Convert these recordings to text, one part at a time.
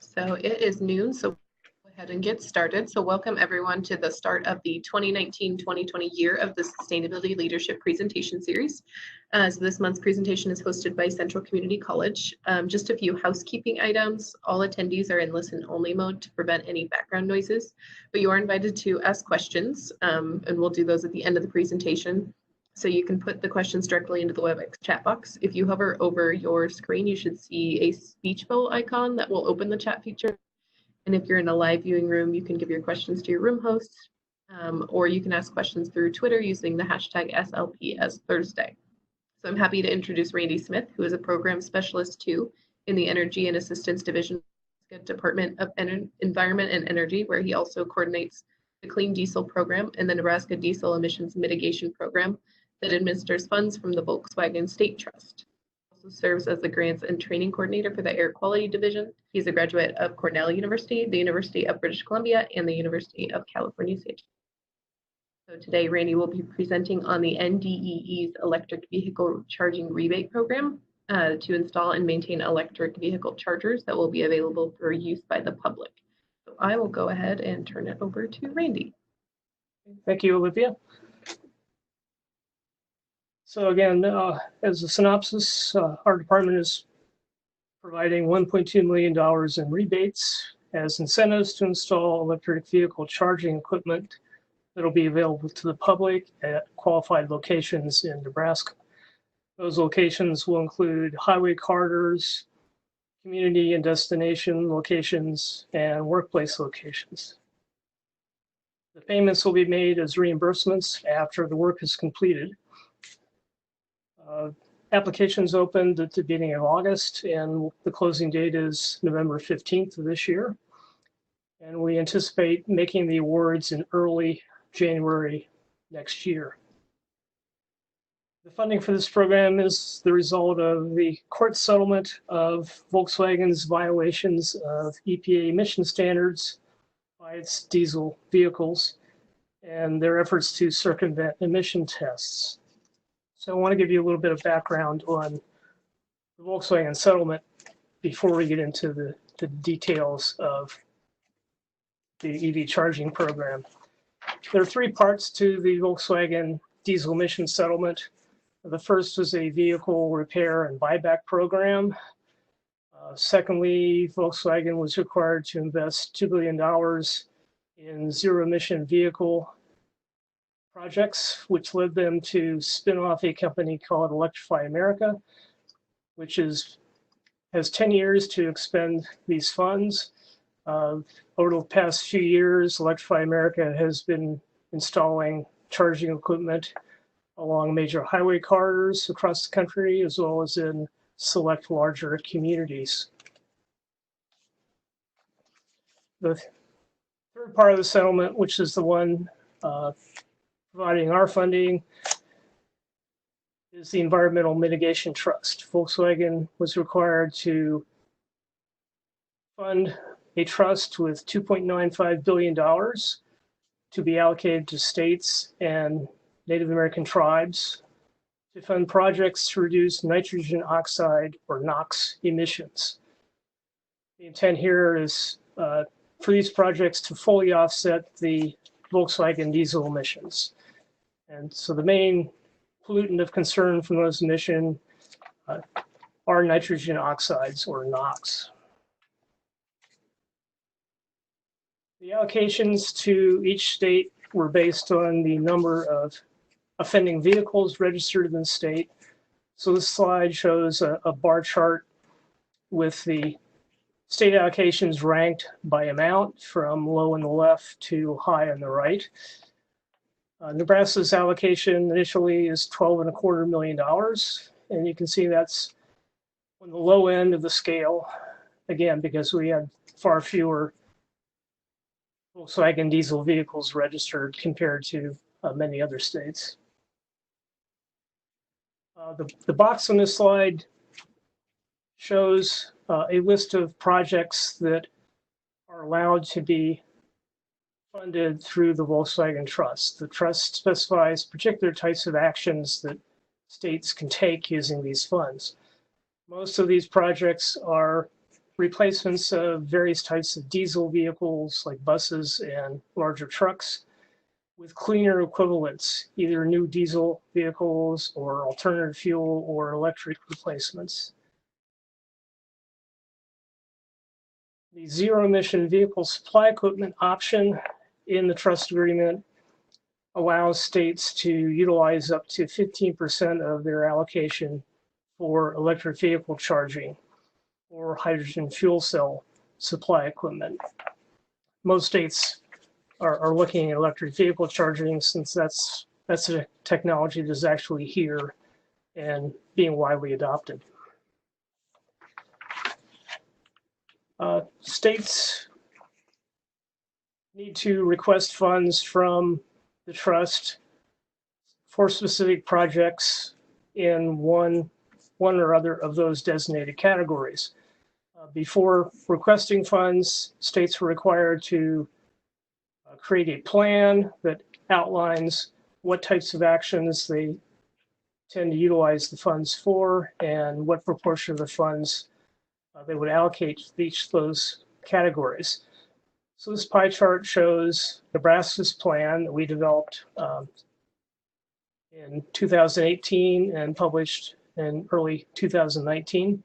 So it is noon, so we'll go ahead and get started. So welcome everyone to the start of the 2019-2020 year of the Sustainability Leadership Presentation Series. So this month's presentation is hosted by Central Community College. Just a few housekeeping items. All attendees are in listen-only mode to prevent any background noises, but you are invited to ask questions, and we'll do those at the end of the presentation. So you can put the questions directly into the WebEx chat box. If you hover over your screen, you should see a speech bubble icon that will open the chat feature. And if you're in a live viewing room, you can give your questions to your room host, or you can ask questions through Twitter using the hashtag SLPsThursday. So I'm happy to introduce Randy Smith, who is a program specialist too in the Energy and Assistance Division, Department of Environment and Energy, where he also coordinates the Clean Diesel Program and the Nebraska Diesel Emissions Mitigation Program that administers funds from the Volkswagen State Trust. He also serves as the Grants and Training Coordinator for the Air Quality Division. He's a graduate of Cornell University, the University of British Columbia, and the University of California. So today, Randy will be presenting on the NDEE's Electric Vehicle Charging Rebate Program to install and maintain electric vehicle chargers that will be available for use by the public. So I will go ahead and turn it over to Randy. Thank you, Olivia. So again, as a synopsis, our department is providing $1.2 million in rebates as incentives to install electric vehicle charging equipment that will be available to the public at qualified locations in Nebraska. Those locations will include highway corridors, community and destination locations, and workplace locations. The payments will be made as reimbursements after the work is completed. Applications opened at the beginning of August, and the closing date is November 15th of this year. And we anticipate making the awards in early January next year. The funding for this program is the result of the court settlement of Volkswagen's violations of EPA emission standards by its diesel vehicles and their efforts to circumvent emission tests. So I want to give you a little bit of background on the Volkswagen settlement before we get into the details of the EV charging program. There are three parts to the Volkswagen diesel emission settlement. The first was a vehicle repair and buyback program. Secondly, Volkswagen was required to invest $2 billion in zero-emission vehicle projects, which led them to spin off a company called Electrify America, which has 10 years to expend these funds. Over the past few years, Electrify America has been installing charging equipment along major highway corridors across the country, as well as in select larger communities. The third part of the settlement, which is the one providing our funding, is the Environmental Mitigation Trust. Volkswagen was required to fund a trust with $2.95 billion to be allocated to states and Native American tribes to fund projects to reduce nitrogen oxide or NOx emissions. The intent here is for these projects to fully offset the Volkswagen diesel emissions. And so the main pollutant of concern from those emissions are nitrogen oxides or NOx. The allocations to each state were based on the number of offending vehicles registered in the state. So this slide shows a bar chart with the state allocations ranked by amount from low on the left to high on the right. Nebraska's allocation initially is $12.25 million, and you can see that's on the low end of the scale, again, because we had far fewer Volkswagen diesel vehicles registered compared to many other states. The box on this slide shows a list of projects that are allowed to be funded through the Volkswagen Trust. The trust specifies particular types of actions that states can take using these funds. Most of these projects are replacements of various types of diesel vehicles like buses and larger trucks with cleaner equivalents, either new diesel vehicles or alternative fuel or electric replacements. The zero emission vehicle supply equipment option in the trust agreement allows states to utilize up to 15% of their allocation for electric vehicle charging or hydrogen fuel cell supply equipment. Most states are looking at electric vehicle charging since that's a technology that's actually here and being widely adopted. States need to request funds from the trust for specific projects in one or other of those designated categories. Before requesting funds, states were required to create a plan that outlines what types of actions they tend to utilize the funds for and what proportion of the funds they would allocate to each of those categories. So this pie chart shows Nebraska's plan that we developed in 2018 and published in early 2019.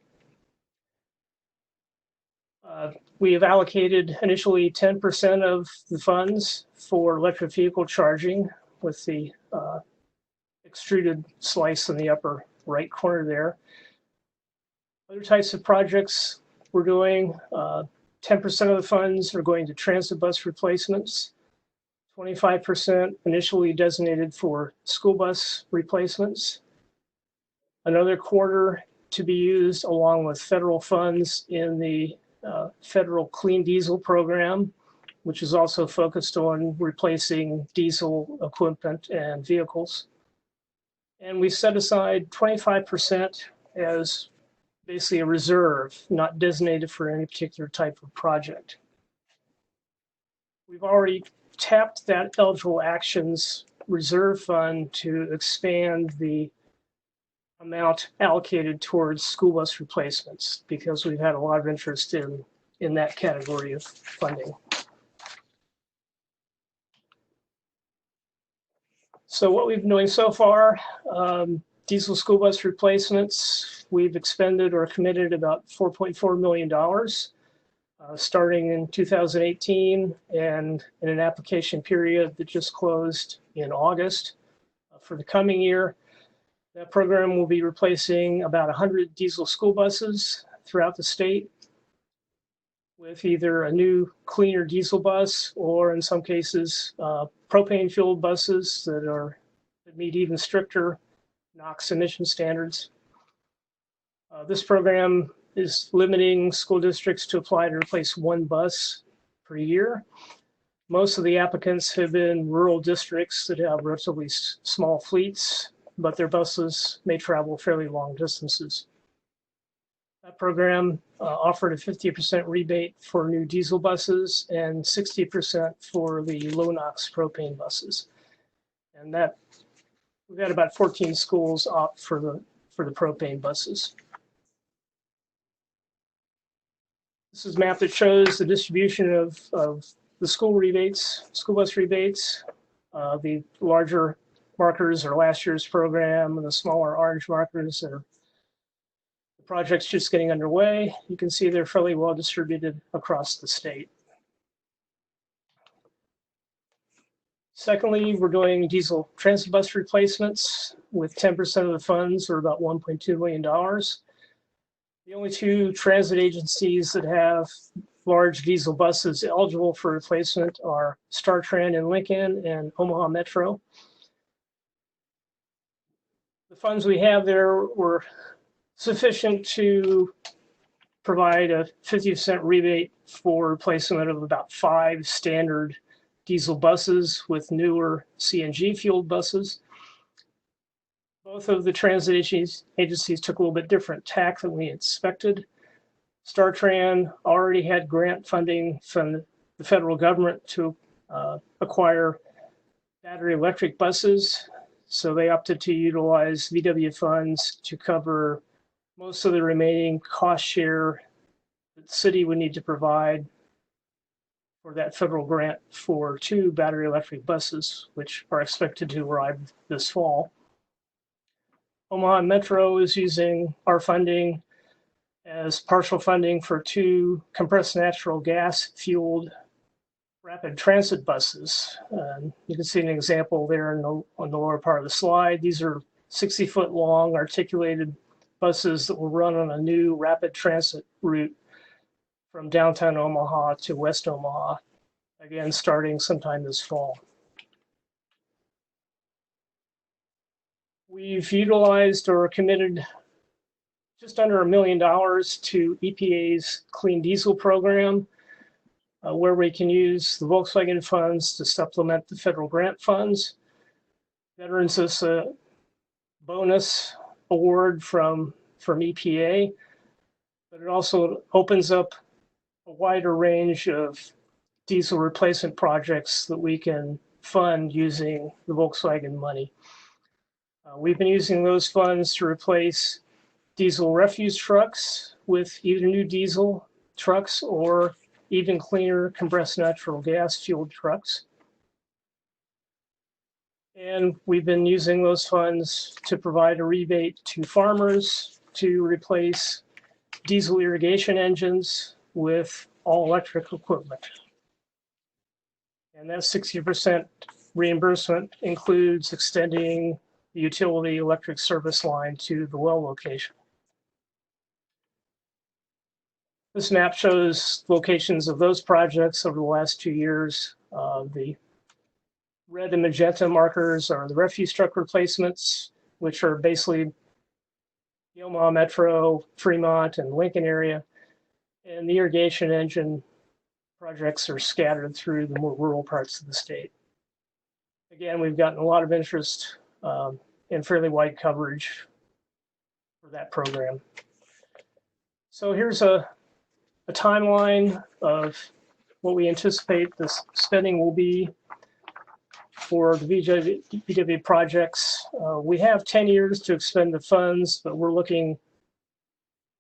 We have allocated initially 10% of the funds for electric vehicle charging with the extruded slice in the upper right corner there. Other types of projects we're doing, 10% of the funds are going to transit bus replacements, 25% initially designated for school bus replacements, another quarter to be used along with federal funds in the federal clean diesel program, which is also focused on replacing diesel equipment and vehicles. And we set aside 25% as basically a reserve, not designated for any particular type of project. We've already tapped that eligible actions reserve fund to expand the amount allocated towards school bus replacements because we've had a lot of interest in that category of funding. So what we've been doing so far, diesel school bus replacements, we've expended or committed about $4.4 million starting in 2018 and in an application period that just closed in August for the coming year. That program will be replacing about 100 diesel school buses throughout the state with either a new cleaner diesel bus or in some cases propane fueled buses that meet even stricter NOx emission standards. This program is limiting school districts to apply to replace one bus per year. Most of the applicants have been rural districts that have relatively small fleets, but their buses may travel fairly long distances. That program offered a 50% rebate for new diesel buses and 60% for the low NOx propane buses. And that we've had about 14 schools opt for the propane buses. This is a map that shows the distribution of the school bus rebates. The larger markers are last year's program, and the smaller orange markers are the projects just getting underway. You can see they're fairly well distributed across the state. Secondly, we're doing diesel transit bus replacements with 10% of the funds, or about $1.2 million. The only two transit agencies that have large diesel buses eligible for replacement are StarTran in Lincoln and Omaha Metro. The funds we have there were sufficient to provide a 50% rebate for replacement of about 5 standard diesel buses with newer CNG fueled buses. Both of the transit agencies took a little bit different tack than we expected. StarTran already had grant funding from the federal government to acquire battery electric buses. So they opted to utilize VW funds to cover most of the remaining cost share the city would need to provide for that federal grant for 2 battery electric buses, which are expected to arrive this fall. Omaha Metro is using our funding as partial funding for 2 compressed natural gas fueled rapid transit buses. You can see an example there on the lower part of the slide. These are 60-foot long articulated buses that will run on a new rapid transit route from downtown Omaha to West Omaha, again, starting sometime this fall. We've utilized or committed just under $1 million to EPA's Clean Diesel program, where we can use the Volkswagen funds to supplement the federal grant funds. That earns us a bonus award from EPA, but it also opens up a wider range of diesel replacement projects that we can fund using the Volkswagen money. We've been using those funds to replace diesel refuse trucks with either new diesel trucks or even cleaner compressed natural gas fueled trucks. And we've been using those funds to provide a rebate to farmers to replace diesel irrigation engines with all electric equipment. And that 60% reimbursement includes extending the utility electric service line to the well location. This map shows locations of those projects over the last 2 years. The red and magenta markers are the refuse truck replacements, which are basically the Omaha Metro, Fremont, and Lincoln area. And the irrigation engine projects are scattered through the more rural parts of the state. Again, we've gotten a lot of interest and fairly wide coverage for that program. So here's a timeline of what we anticipate this spending will be for the VW projects. We have 10 years to expend the funds, but we're looking,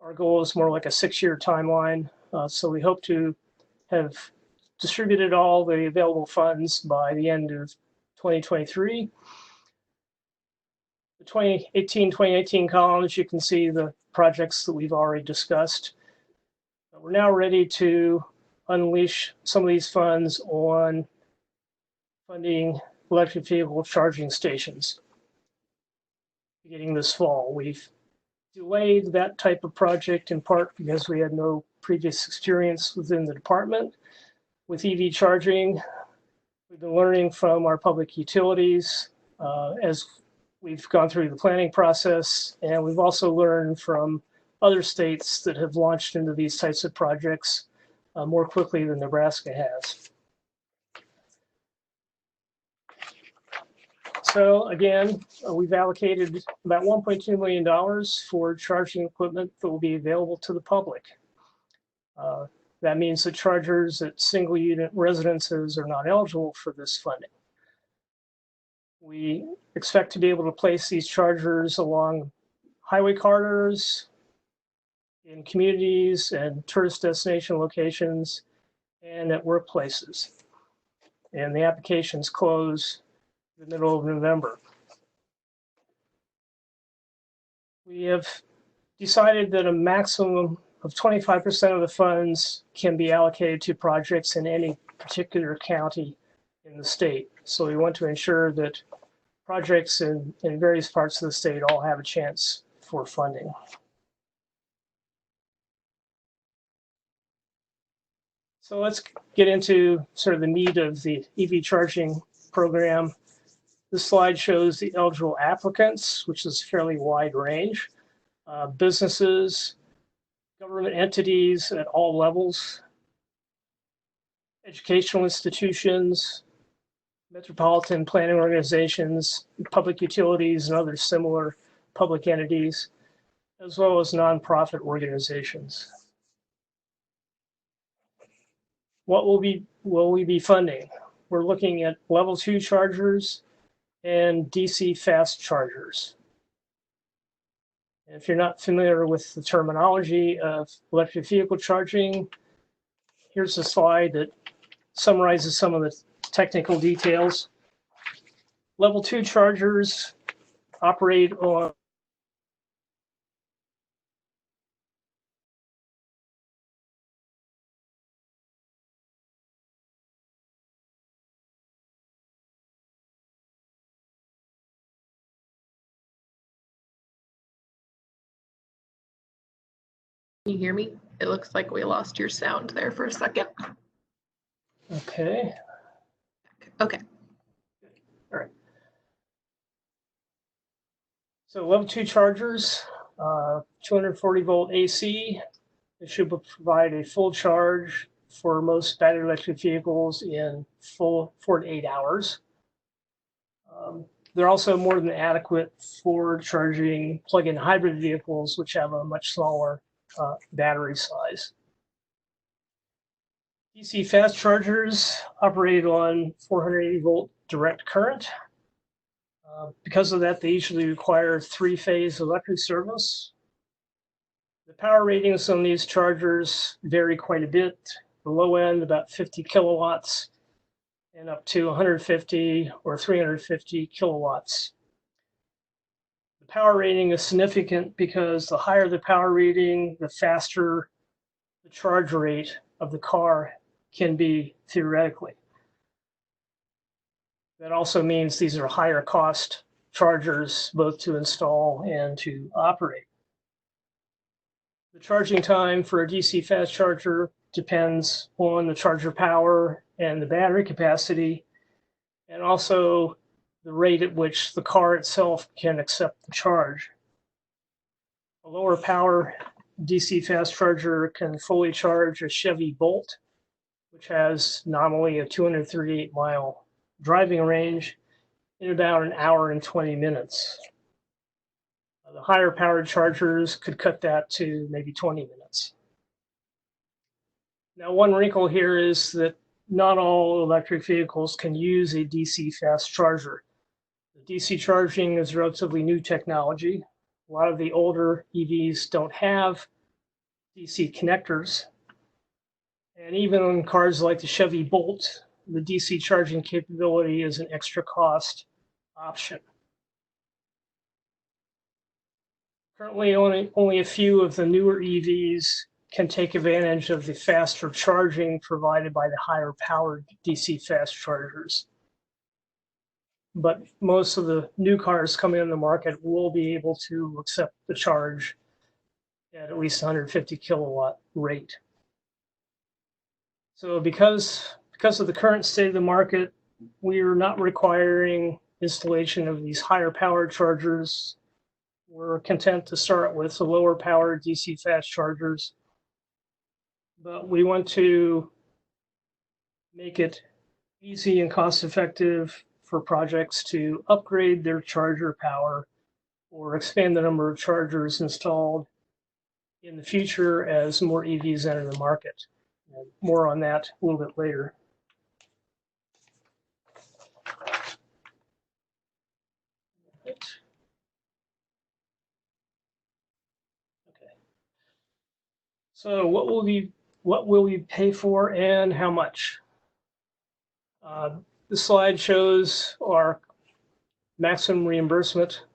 our goal is more like a 6-year timeline. So we hope to have distributed all the available funds by the end of 2023. The 2018 columns, you can see the projects that we've already discussed. We're now ready to unleash some of these funds on funding electric vehicle charging stations beginning this fall. We've delayed that type of project in part because we had no previous experience within the department with EV charging. We've been learning from our public utilities as we've gone through the planning process, and we've also learned from other states that have launched into these types of projects more quickly than Nebraska has. So again, we've allocated about $1.2 million for charging equipment that will be available to the public. That means that chargers at single unit residences are not eligible for this funding. We expect to be able to place these chargers along highway corridors, in communities and tourist destination locations, and at workplaces. And the applications close in the middle of November. We have decided that a maximum of 25% of the funds can be allocated to projects in any particular county in the state. So we want to ensure that projects in various parts of the state all have a chance for funding. So let's get into sort of the meat of the EV charging program. This slide shows the eligible applicants, which is a fairly wide range. Businesses, government entities at all levels, educational institutions, metropolitan planning organizations, public utilities, and other similar public entities, as well as nonprofit organizations. What will we be funding? We're looking at level 2 chargers and DC fast chargers. If you're not familiar with the terminology of electric vehicle charging, here's a slide that summarizes some of the technical details. Level 2 chargers operate on Can you hear me? It looks like we lost your sound there for a second. Okay. Okay. All right. So level 2 chargers, 240 volt AC. It should provide a full charge for most battery electric vehicles in full 4 to 8 hours. They're also more than adequate for charging plug-in hybrid vehicles, which have a much smaller battery size. DC fast chargers operate on 480 volt direct current. Because of that, they usually require 3-phase electric service. The power ratings on these chargers vary quite a bit. The low end, about 50 kilowatts, and up to 150 or 350 kilowatts. The power rating is significant because the higher the power rating, the faster the charge rate of the car can be theoretically. That also means these are higher cost chargers, both to install and to operate. The charging time for a DC fast charger depends on the charger power and the battery capacity, and also the rate at which the car itself can accept the charge. A lower power DC fast charger can fully charge a Chevy Bolt, which has nominally a 238-mile driving range in about an hour and 20 minutes. The higher powered chargers could cut that to maybe 20 minutes. Now, one wrinkle here is that not all electric vehicles can use a DC fast charger. The DC charging is relatively new technology. A lot of the older EVs don't have DC connectors. And even on cars like the Chevy Bolt, the DC charging capability is an extra cost option. Currently, only a few of the newer EVs can take advantage of the faster charging provided by the higher powered DC fast chargers. But most of the new cars coming on the market will be able to accept the charge at least 150 kilowatt rate. So because of the current state of the market, we are not requiring installation of these higher powered chargers. We're content to start with the lower powered DC fast chargers, but we want to make it easy and cost effective for projects to upgrade their charger power or expand the number of chargers installed in the future as more EVs enter the market. And more on that a little bit later. Okay. So what will we pay for and how much? The slide shows our maximum reimbursement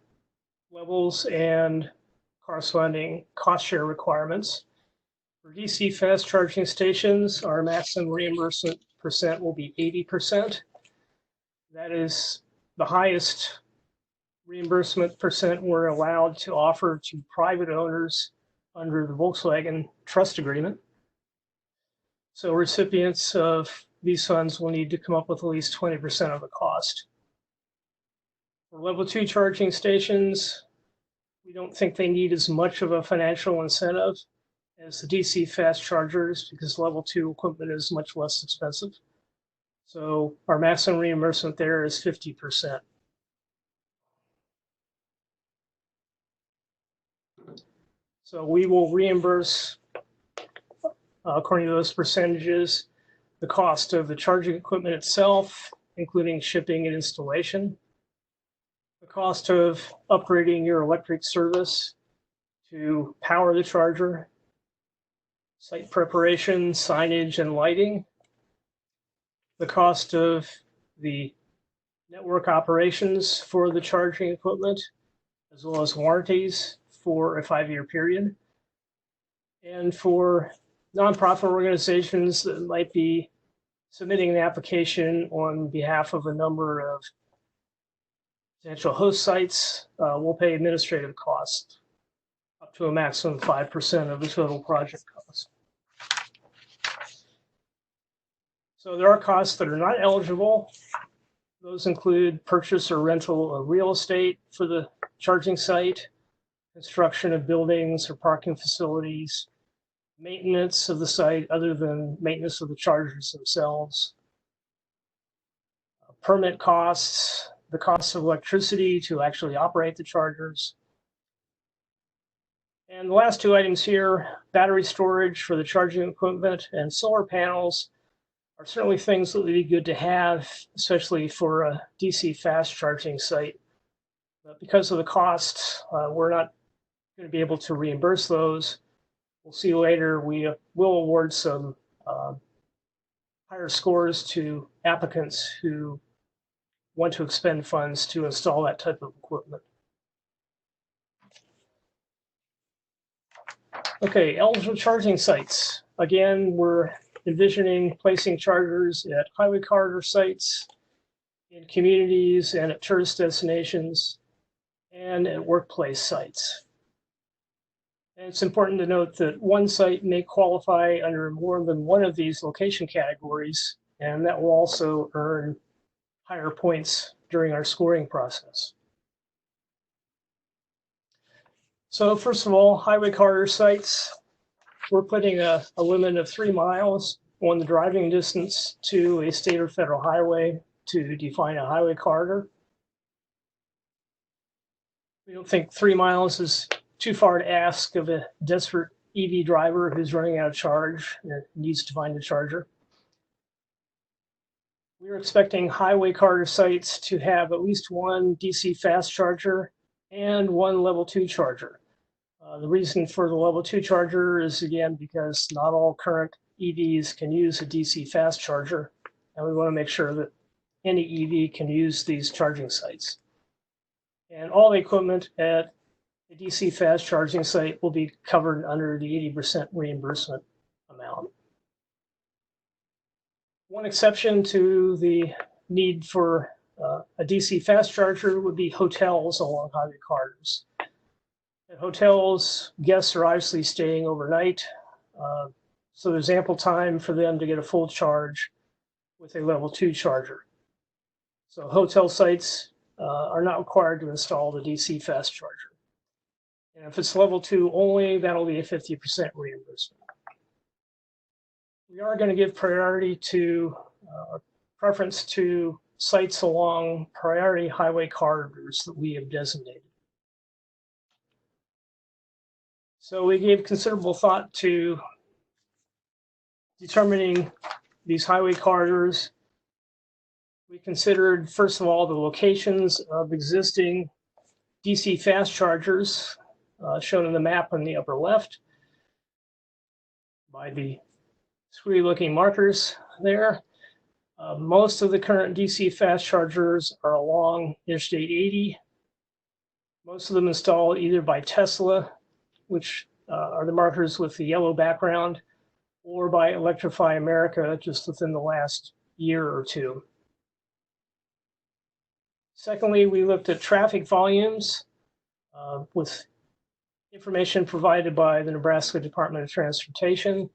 levels and corresponding cost share requirements. For DC fast charging stations, our maximum reimbursement percent will be 80%. That is the highest reimbursement percent we're allowed to offer to private owners under the Volkswagen Trust Agreement. So recipients of these funds will need to come up with at least 20% of the cost. For level 2 charging stations, we don't think they need as much of a financial incentive as the DC fast chargers because level 2 equipment is much less expensive. So our maximum reimbursement there is 50%. So we will reimburse, according to those percentages, the cost of the charging equipment itself, including shipping and installation, the cost of upgrading your electric service, to power the charger, site preparation, signage, and lighting, the cost of the network operations for the charging equipment, as well as warranties for a 5-year period. And for nonprofit organizations that might be submitting an application on behalf of a number of potential host sites, we'll pay administrative costs up to a maximum of 5% of the total project cost. So there are costs that are not eligible. Those include purchase or rental of real estate for the charging site, construction of buildings or parking facilities, maintenance of the site other than maintenance of the chargers themselves, permit costs, the cost of electricity to actually operate the chargers. And the last two items here, battery storage for the charging equipment and solar panels, are certainly things that would be good to have, especially for a DC fast charging site. But because of the costs, we're not going to be able to reimburse those. We'll see later, we will award some higher scores to applicants who want to expend funds to install that type of equipment. Okay, eligible charging sites. Again, we're envisioning placing chargers at highway corridor sites, in communities and at tourist destinations, and at workplace sites. And it's important to note that one site may qualify under more than one of these location categories, and that will also earn higher points during our scoring process. So first of all, highway corridor sites, we're putting a limit of 3 miles on the driving distance to a state or federal highway to define a highway corridor. We don't think 3 miles is too far to ask of a desperate EV driver who's running out of charge and needs to find a charger. We're expecting highway corridor sites to have at least one DC fast charger and one level 2 charger. The reason for the level 2 charger is, again, because not all current EVs can use a DC fast charger, and we want to make sure that any EV can use these charging sites. And all the equipment at a DC fast charging site will be covered under the 80% reimbursement amount. One exception to the need for a DC fast charger would be hotels along highway corridors. At hotels, guests are obviously staying overnight, so there's ample time for them to get a full charge with a level 2 charger. So hotel sites are not required to install the DC fast charger. And if it's level 2 only, that'll be a 50% reimbursement. We are going to give priority to preference to sites along priority highway corridors that we have designated. So we gave considerable thought to determining these highway corridors. We considered, first of all, the locations of existing DC fast chargers shown in the map on the upper left by the squirrely looking markers there. Most of the current DC fast chargers are along Interstate 80. Most of them installed either by Tesla, which are the markers with the yellow background, or by Electrify America just within the last year or two. Secondly, we looked at traffic volumes with information provided by the Nebraska Department of Transportation.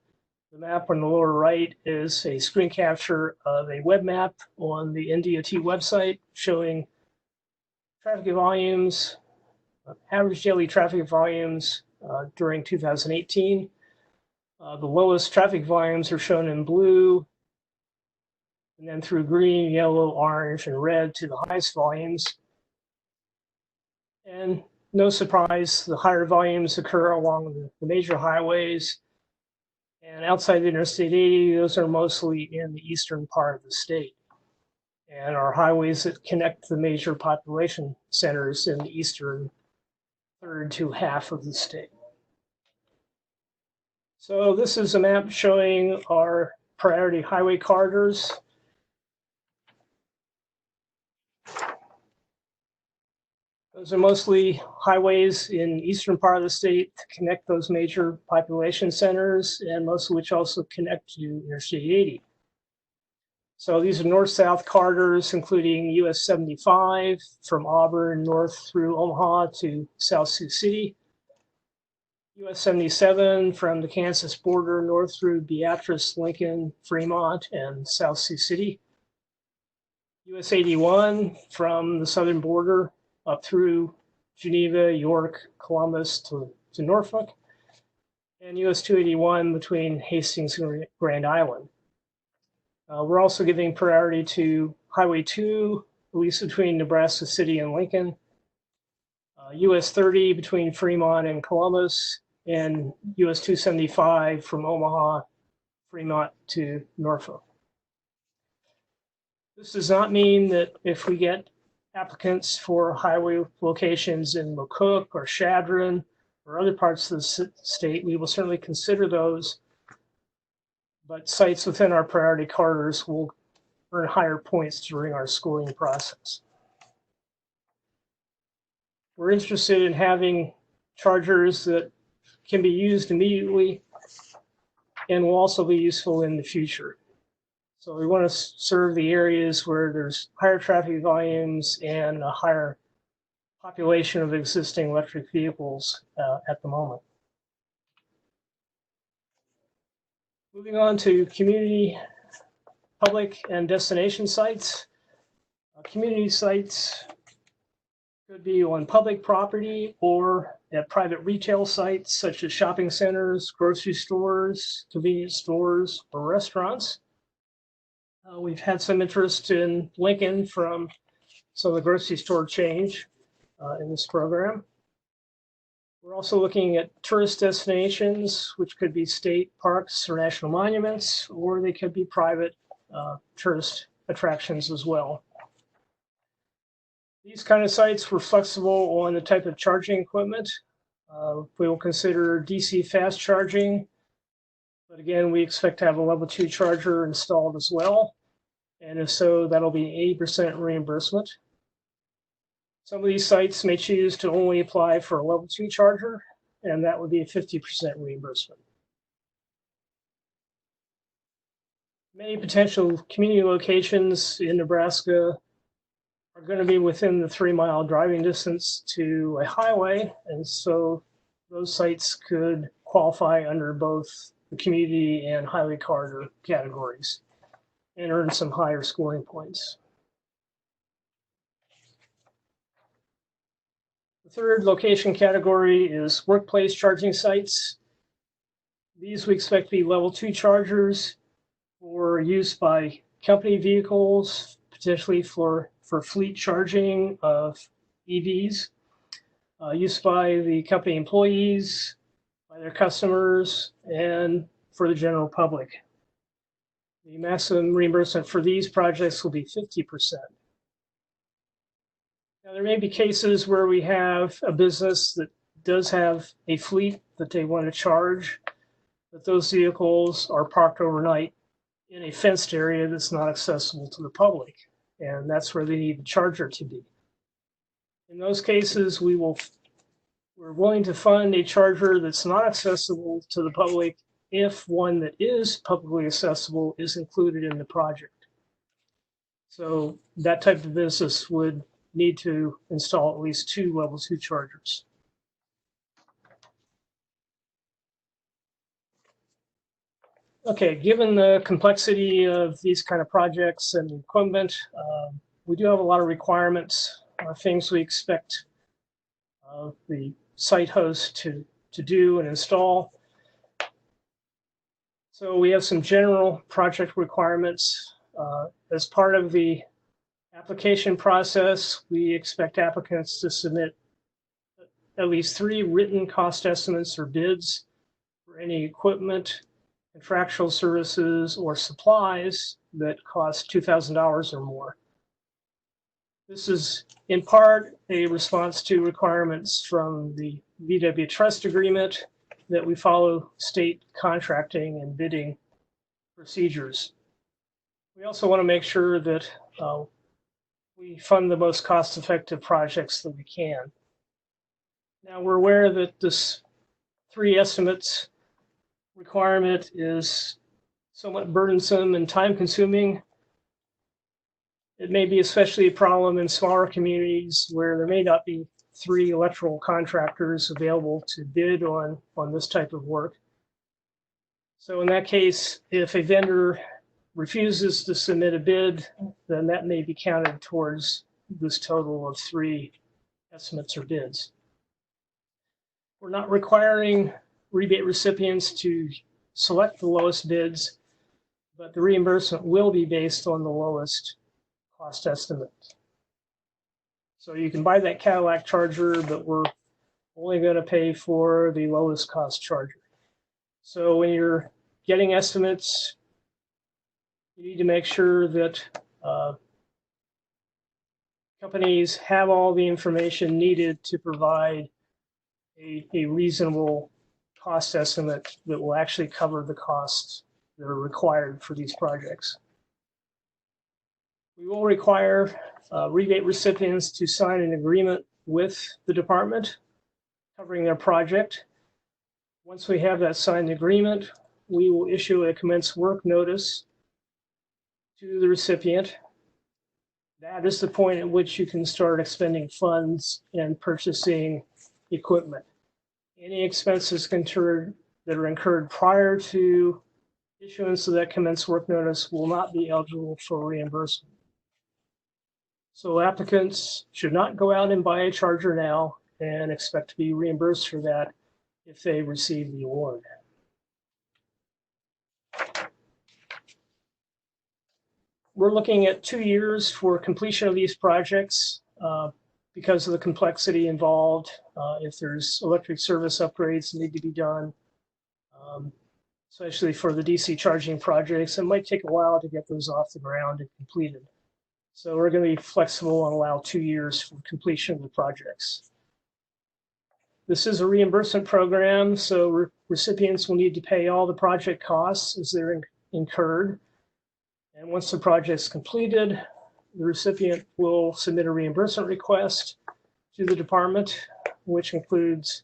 The map on the lower right is a screen capture of a web map on the NDEE website showing traffic volumes, average daily traffic volumes during 2018. The lowest traffic volumes are shown in blue, and then through green, yellow, orange, and red to the highest volumes. And no surprise, the higher volumes occur along the major highways. And outside the Interstate 80, those are mostly in the eastern part of the state, and are highways that connect the major population centers in the eastern third to half of the state. So this is a map showing our priority highway corridors. Those are mostly highways in eastern part of the state to connect those major population centers, and most of which also connect to Interstate 80. So these are north-south corridors, including US 75 from Auburn north through Omaha to South Sioux City, US 77 from the Kansas border north through Beatrice, Lincoln, Fremont, and South Sioux City, US 81 from the southern border up through Geneva, York, Columbus to Norfolk, and US 281 between Hastings and Grand Island. We're also giving priority to Highway 2, at least between Nebraska City and Lincoln, US 30 between Fremont and Columbus, and US 275 from Omaha, Fremont to Norfolk. This does not mean that if we get applicants for highway locations in McCook or Chadron or other parts of the state, we will certainly consider those, but sites within our priority corridors will earn higher points during our scoring process. We're interested in having chargers that can be used immediately and will also be useful in the future. So we want to serve the areas where there's higher traffic volumes and a higher population of existing electric vehicles at the moment. Moving on to community, public, and destination sites. Community sites could be on public property or at private retail sites such as shopping centers, grocery stores, convenience stores, or restaurants. We've had some interest in Lincoln from some of the grocery store chains in this program. We're also looking at tourist destinations, which could be state parks or national monuments, or they could be private tourist attractions as well. These kind of sites were flexible on the type of charging equipment. We will consider DC fast charging, but again, we expect to have a level 2 charger installed as well. And if so, that'll be 80% reimbursement. Some of these sites may choose to only apply for a level 2 charger, and that would be a 50% reimbursement. Many potential community locations in Nebraska are going to be within the 3-mile driving distance to a highway, and so those sites could qualify under both the community and highway corridor categories and earn some higher scoring points. The third location category is workplace charging sites. These we expect to be level 2 chargers for use by company vehicles, potentially for fleet charging of EVs, used by the company employees, by their customers, and for the general public. The maximum reimbursement for these projects will be 50%. Now, there may be cases where we have a business that does have a fleet that they want to charge, but those vehicles are parked overnight in a fenced area that's not accessible to the public, and that's where they need the charger to be. In those cases, we're willing to fund a charger that's not accessible to the public if one that is publicly accessible is included in the project. So that type of business would need to install at least 2 level 2 chargers. Okay, given the complexity of these kind of projects and equipment, we do have a lot of requirements, things we expect the site host to do and install. So we have some general project requirements. As part of the application process, we expect applicants to submit at least 3 written cost estimates or bids for any equipment, contractual services, or supplies that cost $2,000 or more. This is in part a response to requirements from the VW Trust Agreement that we follow state contracting and bidding procedures. We also want to make sure that we fund the most cost-effective projects that we can. Now, we're aware that this 3 estimates requirement is somewhat burdensome and time-consuming. It may be especially a problem in smaller communities where there may not be 3 electrical contractors available to bid on this type of work. So in that case, if a vendor refuses to submit a bid, then that may be counted towards this total of 3 estimates or bids. We're not requiring rebate recipients to select the lowest bids, but the reimbursement will be based on the lowest cost estimate. So you can buy that Cadillac Charger, but we're only going to pay for the lowest cost Charger. So when you're getting estimates, you need to make sure that companies have all the information needed to provide a reasonable cost estimate that will actually cover the costs that are required for these projects. We will require rebate recipients to sign an agreement with the department covering their project. Once we have that signed agreement, we will issue a commence work notice to the recipient. That is the point at which you can start expending funds and purchasing equipment. Any expenses that are incurred prior to issuance of that commence work notice will not be eligible for reimbursement. So applicants should not go out and buy a Charger now and expect to be reimbursed for that if they receive the award. We're looking at 2 years for completion of these projects because of the complexity involved. If there's electric service upgrades that need to be done, especially for the DC charging projects, it might take a while to get those off the ground and completed. So we're going to be flexible and allow 2 years for completion of the projects. This is a reimbursement program, so recipients will need to pay all the project costs as they're incurred. And once the project is completed, the recipient will submit a reimbursement request to the department, which includes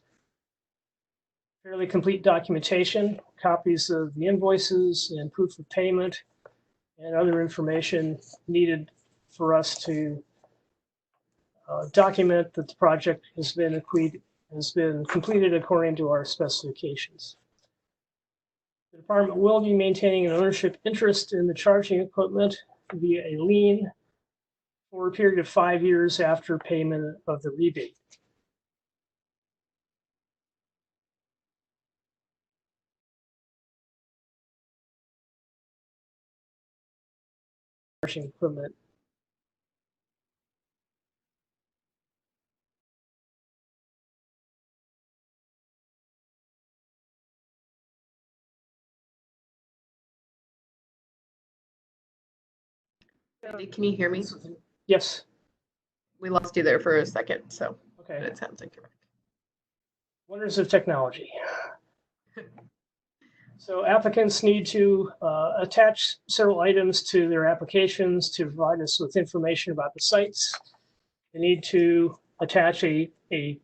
fairly complete documentation, copies of the invoices and proof of payment, and other information needed for us to document that the project has been completed according to our specifications. The department will be maintaining an ownership interest in the charging equipment via a lien for a period of 5 years after payment of the rebate. Charging equipment. Andy, can you hear me? Yes. We lost you there for a second, so Okay. it sounds like you're back. Wonders of technology. So applicants need to attach several items to their applications to provide us with information about the sites. They need to attach a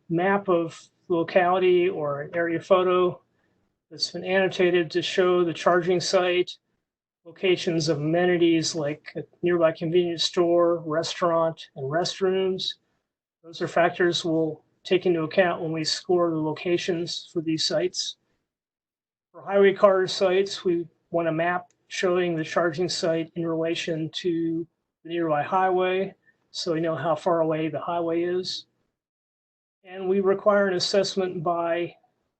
map of the locality or an area photo that's been annotated to show the charging site, locations of amenities like a nearby convenience store, restaurant, and restrooms. Those are factors we'll take into account when we score the locations for these sites. For highway car sites, we want a map showing the charging site in relation to the nearby highway, so we know how far away the highway is. And we require an assessment by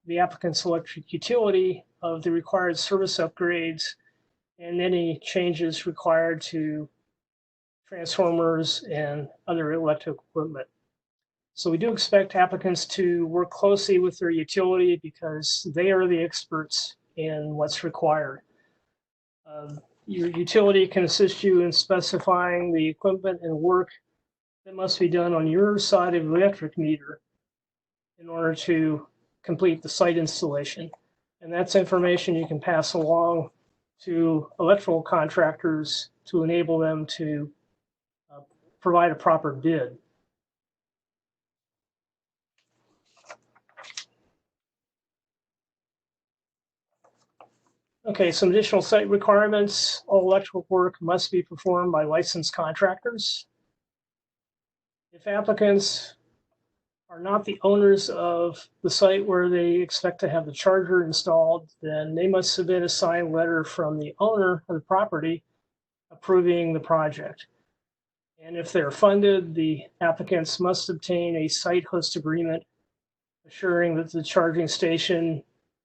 the applicant's electric utility of the required service upgrades and any changes required to transformers and other electric equipment. So we do expect applicants to work closely with their utility because they are the experts in what's required. Your utility can assist you in specifying the equipment and work that must be done on your side of the electric meter in order to complete the site installation. And that's information you can pass along to electrical contractors to enable them to provide a proper bid. Okay, some additional site requirements. All electrical work must be performed by licensed contractors. If applicants are not the owners of the site where they expect to have the charger installed, then they must submit a signed letter from the owner of the property approving the project. And if they're funded, the applicants must obtain a site host agreement assuring that the charging station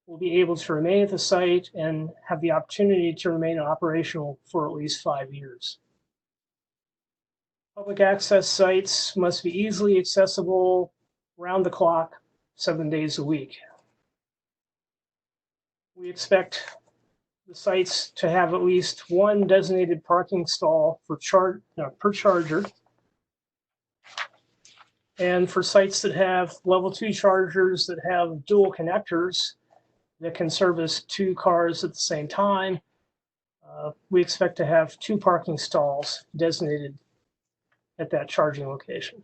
will be able to remain at the site and have the opportunity to remain operational for at least 5 years. Public access sites must be easily accessible round the clock, 7 days a week. We expect the sites to have at least one designated parking stall for per charger. And for sites that have level 2 chargers that have dual connectors that can service 2 cars at the same time, we expect to have 2 parking stalls designated at that charging location.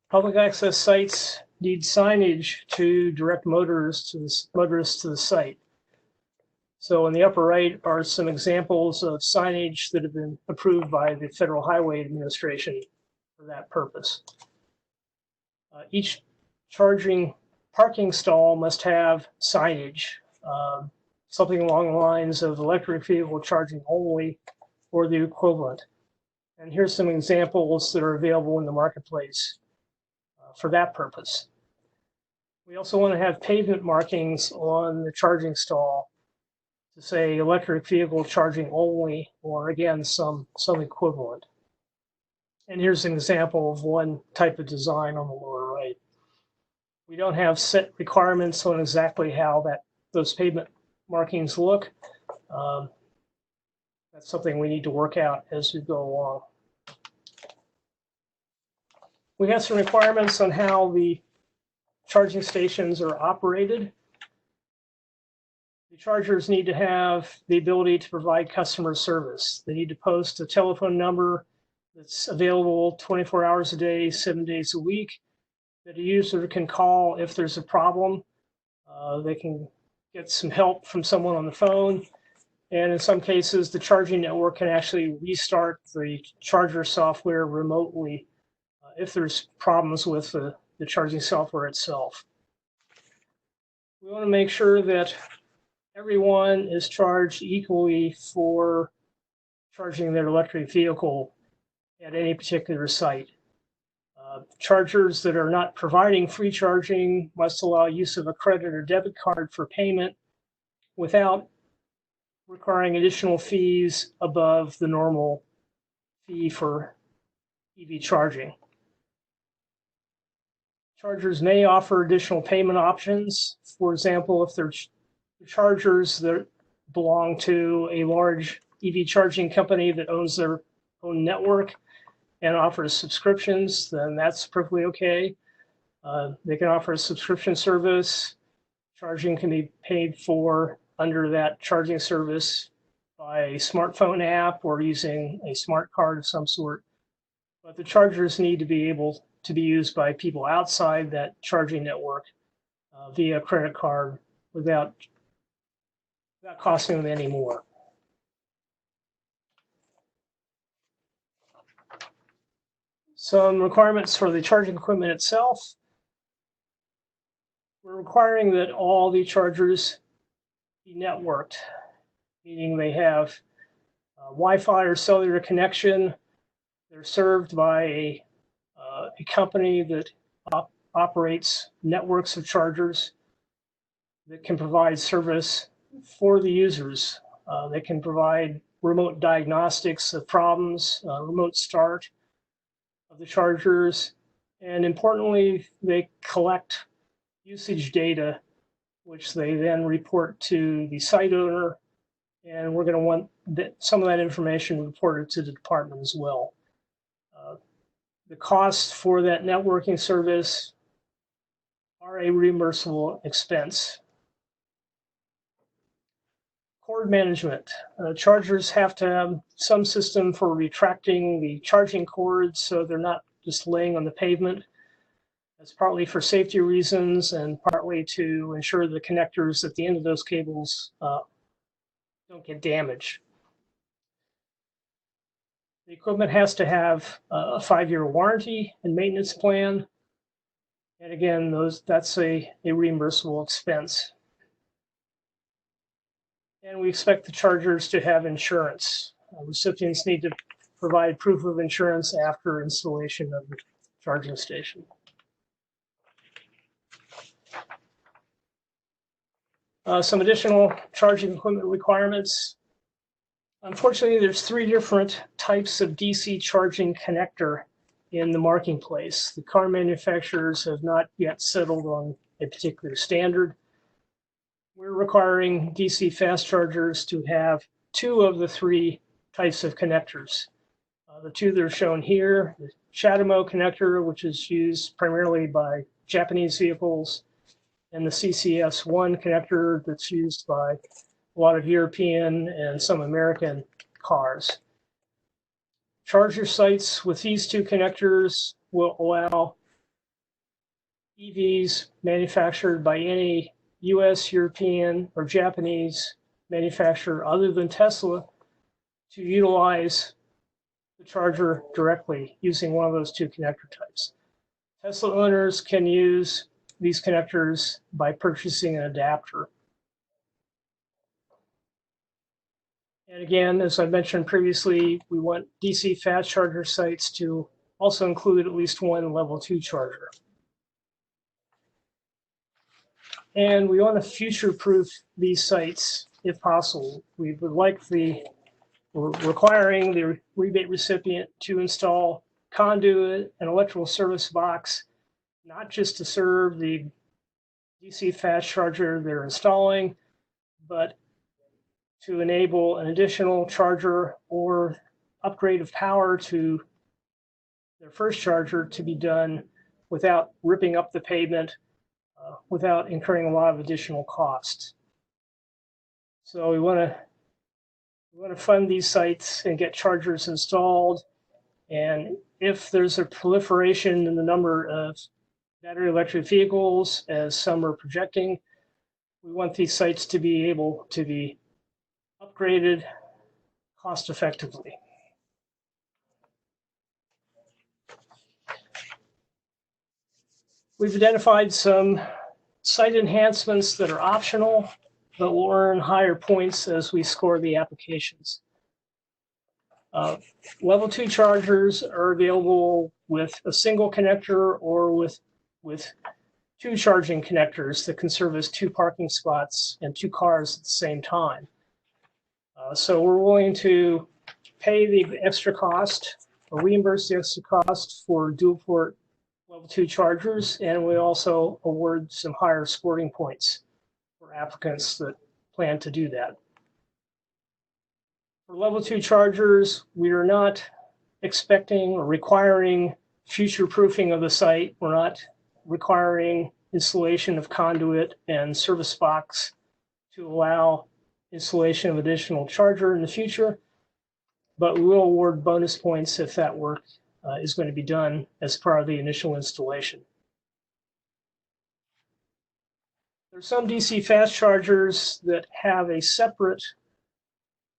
Public access sites need signage to direct motorists to the site. So in the upper right are some examples of signage that have been approved by the Federal Highway Administration for that purpose. Each charging parking stall must have signage, something along the lines of electric vehicle charging only or the equivalent. And here's some examples that are available in the marketplace for that purpose. We also want to have pavement markings on the charging stall to say electric vehicle charging only, or again, some equivalent. And here's an example of one type of design on the lower right. We don't have set requirements on exactly how those pavement markings look. That's something we need to work out as we go along. We have some requirements on how the charging stations are operated. The chargers need to have the ability to provide customer service. They need to post a telephone number that's available 24 hours a day, 7 days a week, that a user can call if there's a problem. They can get some help from someone on the phone. And in some cases, the charging network can actually restart the charger software remotely if there's problems with the charging software itself. We want to make sure that everyone is charged equally for charging their electric vehicle at any particular site. Chargers that are not providing free charging must allow use of a credit or debit card for payment without requiring additional fees above the normal fee for EV charging. Chargers may offer additional payment options. For example, if they're chargers that belong to a large EV charging company that owns their own network and offers subscriptions, then that's perfectly okay. They can offer a subscription service. Charging can be paid for under that charging service by a smartphone app or using a smart card of some sort. But the chargers need to be able to be used by people outside that charging network via credit card without costing them any more. Some requirements for the charging equipment itself. We're requiring that all the chargers be networked, meaning they have Wi-Fi or cellular connection. They're served by a company that operates networks of chargers that can provide service for the users. They can provide remote diagnostics of problems, remote start of the chargers, and importantly, they collect usage data, which they then report to the site owner, and we're going to want some of that information reported to the department as well. The cost for that networking service are a reimbursable expense. Cord management. Chargers have to have some system for retracting the charging cords so they're not just laying on the pavement. That's partly for safety reasons and partly to ensure the connectors at the end of those cables don't get damaged. The equipment has to have a 5-year warranty and maintenance plan. And again, that's a reimbursable expense. And we expect the chargers to have insurance. Recipients need to provide proof of insurance after installation of the charging station. Some additional charging equipment requirements. Unfortunately, there's 3 different types of DC charging connector in the marketplace. The car manufacturers have not yet settled on a particular standard. We're requiring DC fast chargers to have 2 of the 3 types of connectors. The 2 that are shown here, the Chatamo connector, which is used primarily by Japanese vehicles, and the CCS1 connector that's used by a lot of European and some American cars. Charger sites with these 2 connectors will allow EVs manufactured by any US, European, or Japanese manufacturer other than Tesla to utilize the charger directly using one of those 2 connector types. Tesla owners can use these connectors by purchasing an adapter. And again, as I mentioned previously, we want DC fast charger sites to also include at least 1 level 2 charger. And we want to future-proof these sites if possible. We would like we're requiring the rebate recipient to install conduit and electrical service box, not just to serve the DC fast charger they're installing, but to enable an additional charger or upgrade of power to their first charger to be done without ripping up the pavement, without incurring a lot of additional costs. So we want to fund these sites and get chargers installed. And if there's a proliferation in the number of battery electric vehicles, as some are projecting, we want these sites to be able to be upgraded cost effectively. We've identified some site enhancements that are optional, but will earn higher points as we score the applications. Level 2 chargers are available with a single connector or with 2 charging connectors that can serve as 2 parking spots and 2 cars at the same time. So we're willing to pay the extra cost or reimburse the extra cost for dual port level 2 chargers, and we also award some higher scoring points for applicants that plan to do that. For level 2 chargers, we are not expecting or requiring future proofing of the site. We're not requiring installation of conduit and service box to allow installation of additional charger in the future, but we will award bonus points if that work is going to be done as part of the initial installation. There's some DC fast chargers that have a separate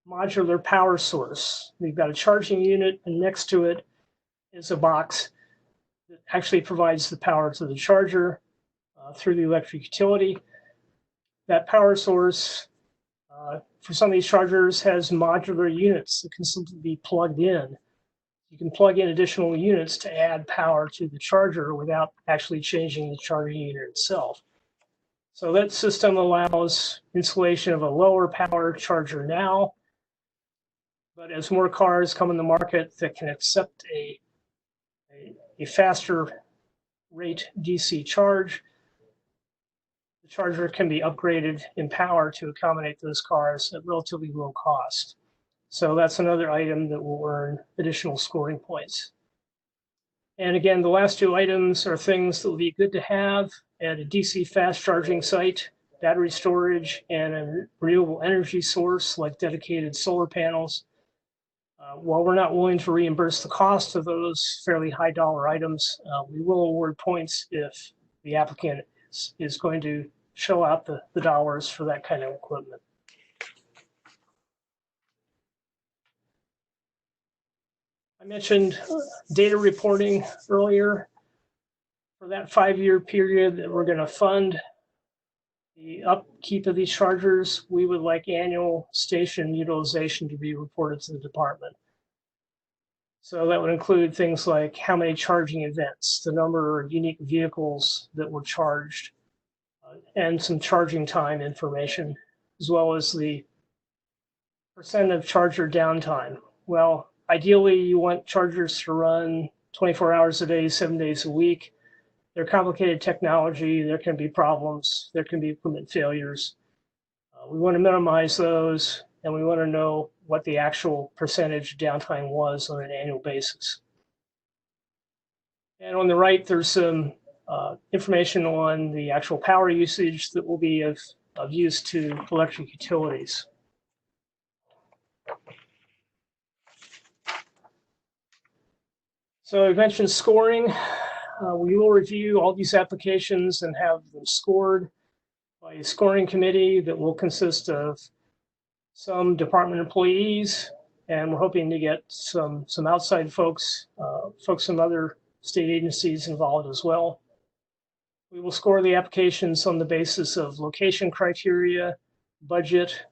modular power source. We've got a charging unit, and next to it is a box that actually provides the power to the charger through the electric utility. That power source for some of these chargers has modular units that can simply be plugged in. You can plug in additional units to add power to the charger without actually changing the charging unit itself. So that system allows installation of a lower power charger now, but as more cars come in the market that can accept a faster rate DC charge, the charger can be upgraded in power to accommodate those cars at relatively low cost. So that's another item that will earn additional scoring points. And again, the last two items are things that will be good to have at a DC fast charging site, battery storage, and a renewable energy source like dedicated solar panels. While we're not willing to reimburse the cost of those fairly high dollar items, we will award points if the applicant is going to show out the dollars for that kind of equipment. I mentioned data reporting earlier. For that 5-year period that we're going to fund the upkeep of these chargers, we would like annual station utilization to be reported to the department. So that would include things like how many charging events, the number of unique vehicles that were charged, and some charging time information, as well as the percent of charger downtime. Well, ideally, you want chargers to run 24 hours a day, 7 days a week. They're complicated technology. There can be problems. There can be equipment failures. We want to minimize those, and we want to know what the actual percentage downtime was on an annual basis. And on the right, there's some information on the actual power usage that will be of use to electric utilities. So I mentioned scoring. We will review all these applications and have them scored by a scoring committee that will consist of some department employees, and we're hoping to get some outside folks, folks from other state agencies involved as well. We will score the applications on the basis of location criteria, budget,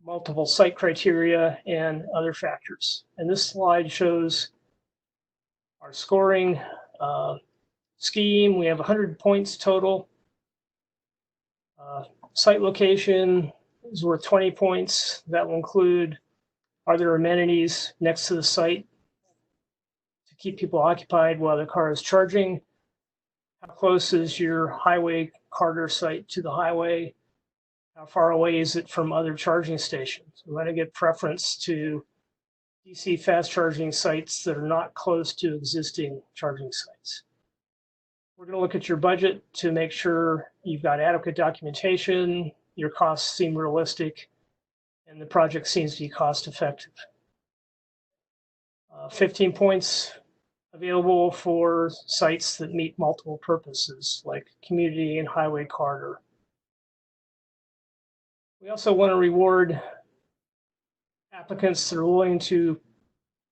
multiple site criteria, and other factors. And this slide shows our scoring scheme. We have 100 points total. Site location is worth 20 points. That will include, are there amenities next to the site to keep people occupied while the car is charging? How close is your highway Carter site to the highway? How far away is it from other charging stations? We want to get preference to DC fast charging sites that are not close to existing charging sites. We're going to look at your budget to make sure you've got adequate documentation, your costs seem realistic, and the project seems to be cost effective. 15 points available for sites that meet multiple purposes like community and highway corridor. We also want to reward applicants that are willing to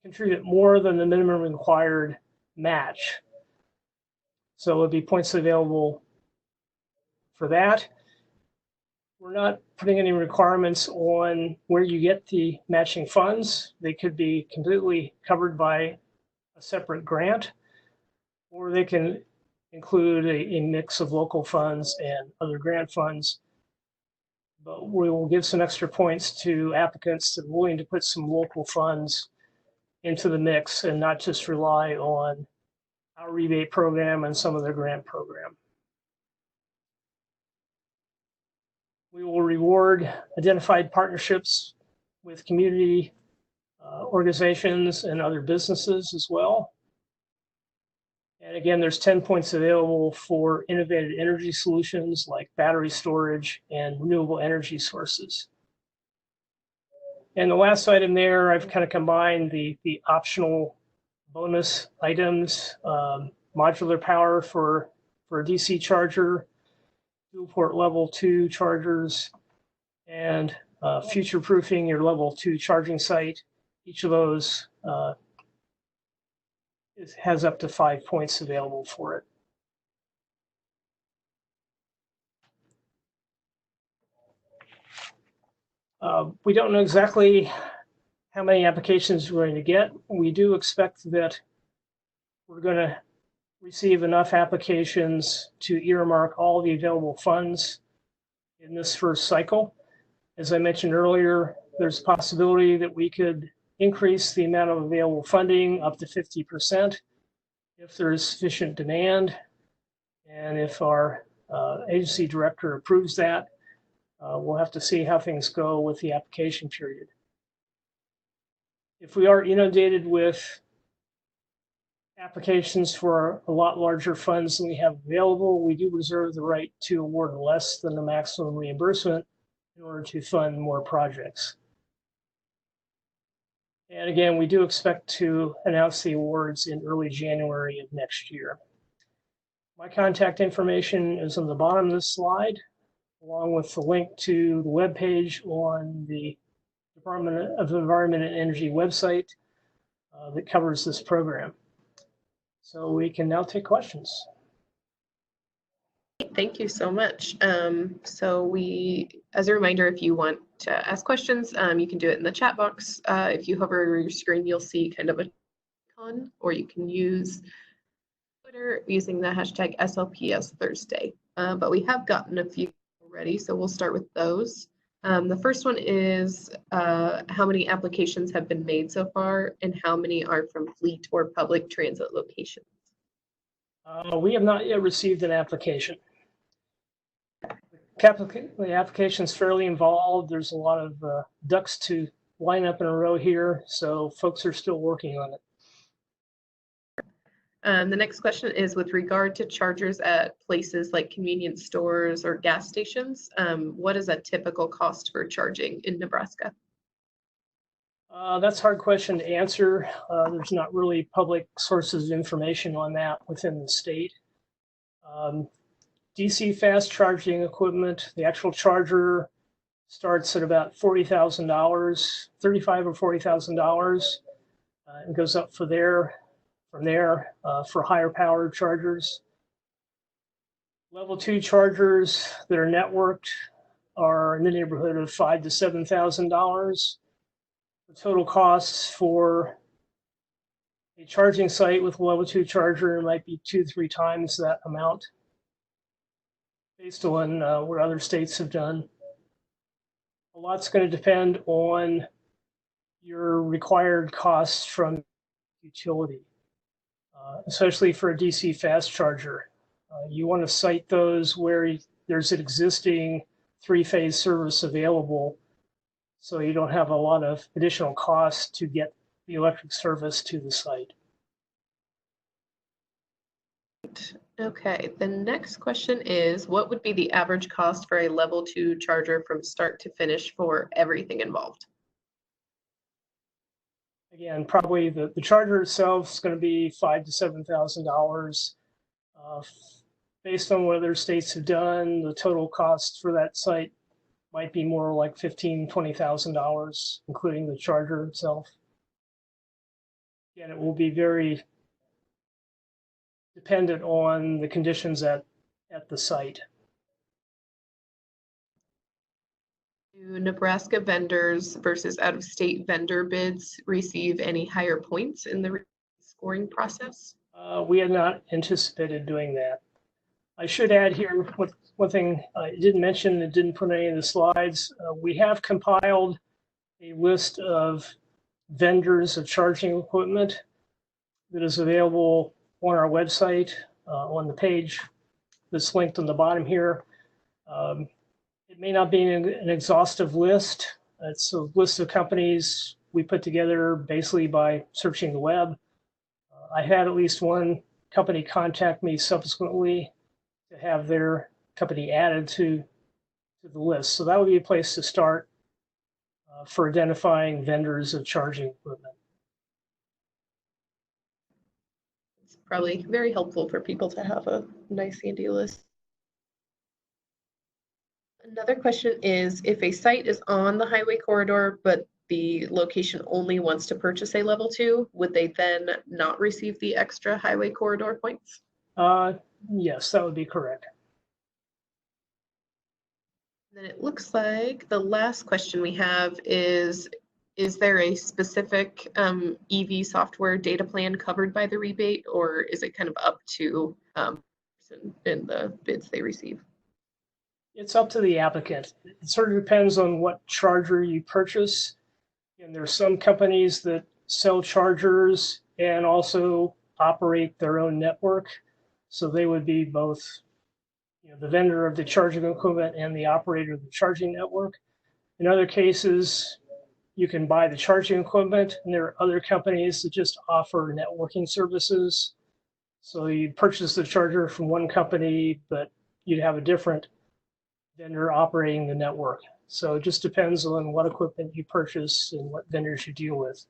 contribute more than the minimum required match. So it would be points available for that. We're not putting any requirements on where you get the matching funds. They could be completely covered by a separate grant, or they can include a mix of local funds and other grant funds. But we will give some extra points to applicants that are willing to put some local funds into the mix and not just rely on our rebate program and some of their grant program. We will reward identified partnerships with community organizations and other businesses as well. And again, there's 10 points available for innovative energy solutions like battery storage and renewable energy sources. And the last item there, I've kind of combined the optional bonus items, modular power for a DC charger, dual port level 2 chargers, and future proofing your level 2 charging site. Each of those has up to 5 points available for it. We don't know exactly how many applications we're going to get. We do expect that we're going to receive enough applications to earmark all the available funds in this first cycle. As I mentioned earlier, there's a possibility that we could increase the amount of available funding up to 50% if there is sufficient demand, and if our agency director approves that. We'll have to see how things go with the application period. If we are inundated with applications for a lot larger funds than we have available, we do reserve the right to award less than the maximum reimbursement in order to fund more projects. And again, we do expect to announce the awards in early January of next year. My contact information is on the bottom of this slide, along with the link to the webpage on the Department of Environment and Energy website that covers this program. So we can now take questions. Thank you so much. As a reminder, if you want to ask questions, you can do it in the chat box. If you hover over your screen, you'll see kind of a icon, or you can use Twitter using the hashtag SLPS Thursday. But we have gotten a few already, so we'll start with those. The first one is how many applications have been made so far, and how many are from fleet or public transit locations? We have not yet received an application. The application is fairly involved. There's a lot of ducks to line up in a row here, so folks are still working on it. The next question is with regard to chargers at places like convenience stores or gas stations. What is a typical cost for charging in Nebraska? That's a hard question to answer. There's not really public sources of information on that within the state. DC fast charging equipment, the actual charger starts at about $40,000, $35,000 or $40,000, and goes up from there for higher powered chargers. Level 2 chargers that are networked are in the neighborhood of $5,000 to $7,000. The total costs for a charging site with a level 2 charger might be 2 to 3 times that amount, based on what other states have done. A lot's going to depend on your required costs from utility, especially for a DC fast charger. You want to site those where there's an existing 3-phase service available, so you don't have a lot of additional costs to get the electric service to the site. Okay, the next question is, what would be the average cost for a level 2 charger from start to finish for everything involved? Again, probably the charger itself is going to be $5,000 to $7,000. Based on what other states have done, the total cost for that site might be more like $15,000 to $20,000, including the charger itself. Again, it will be very dependent on the conditions at the site. Do Nebraska vendors versus out-of-state vendor bids receive any higher points in the scoring process? We had not anticipated doing that. I should add here one thing I didn't mention and didn't put any of the slides. We have compiled a list of vendors of charging equipment that is available on our website, on the page that's linked on the bottom here. It may not be an exhaustive list. It's a list of companies we put together basically by searching the web. I had at least one company contact me subsequently to have their company added to the list. So that would be a place to start for identifying vendors of charging equipment. It's probably very helpful for people to have a nice handy list. Another question is, if a site is on the highway corridor, but the location only wants to purchase a level 2, would they then not receive the extra highway corridor points? Yes, that would be correct. Then it looks like the last question we have is there a specific EV software data plan covered by the rebate, or is it kind of up to in the bids they receive? It's up to the applicant. It sort of depends on what charger you purchase. And there are some companies that sell chargers and also operate their own network. So they would be both, the vendor of the charging equipment and the operator of the charging network. In other cases, you can buy the charging equipment, and there are other companies that just offer networking services. So you purchase the charger from one company, but you'd have a different vendor operating the network. So it just depends on what equipment you purchase and what vendors you deal with.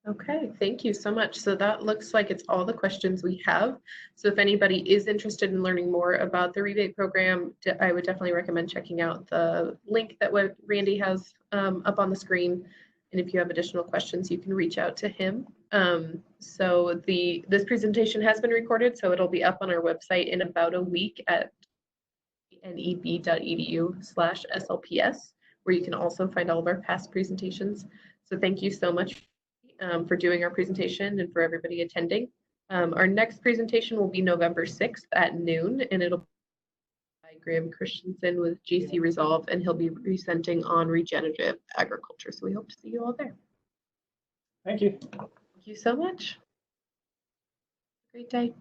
Okay, thank you so much. So that looks like it's all the questions we have. So if anybody is interested in learning more about the rebate program, I would definitely recommend checking out the link that what Randy has up on the screen. And if you have additional questions, you can reach out to him. So this presentation has been recorded, so it'll be up on our website in about a week at neb.edu/SLPS, where you can also find all of our past presentations. So thank you so much for doing our presentation and for everybody attending. Our next presentation will be November 6th at noon, and it'll be by Graham Christensen with GC Resolve, and he'll be presenting on regenerative agriculture. So we hope to see you all there. Thank you. Thank you so much. Great day.